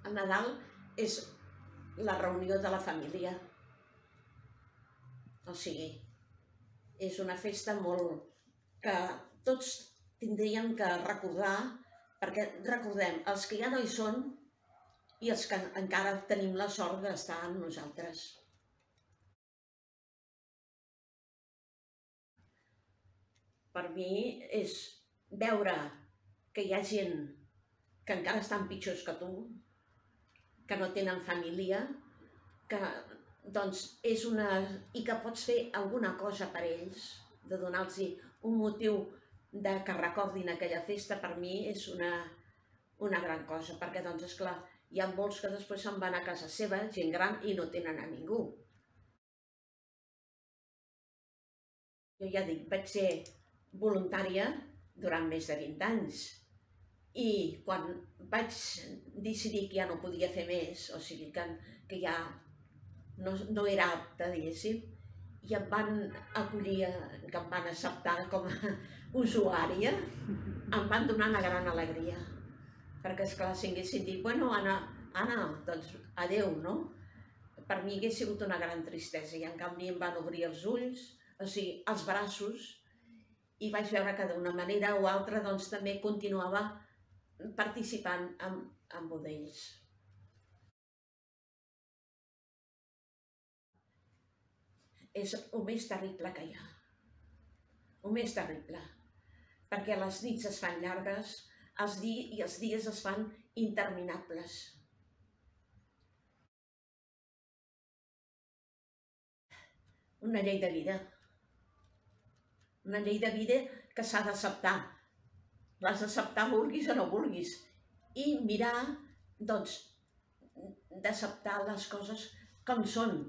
El Nadal és la reunió de la família. O sigui, és una festa molt que tots tindríem que recordar, perquè recordem els que ja no hi són i els que encara tenim la sort d'estar amb nosaltres. Per mi és veure que hi ha gent que encara estan pitjors que tu, que no tenen família, que doncs és una... i que pots fer alguna cosa per ells, de donar-los un motiu de que recordin aquella festa, per mi és una gran cosa, perquè doncs esclar, hi ha molts que després se'n van a casa seva, gent gran, i no tenen a ningú. Jo ja dic, vaig ser voluntària durant més de 20 anys i quan vaig decidir que ja no podia fer més, o sigui que ja no era apta, diguéssim, i em van acollir, que em van acceptar com a usuària, em van donar una gran alegria. Perquè, esclar, si haguessin dit, bueno, Anna, doncs adeu, no? Per mi hagués sigut una gran tristesa i en canvi em van obrir els ulls, o sigui, els braços, i vaig veure que d'una manera o altra doncs també continuava participant amb ells. És el més terrible que hi ha. El més terrible. Perquè les nits es fan llargues i els dies es fan interminables. Una llei de vida. Una llei de vida que s'ha d'acceptar. L'has d'acceptar vulguis o no vulguis. I mirar, doncs, d'acceptar les coses com són.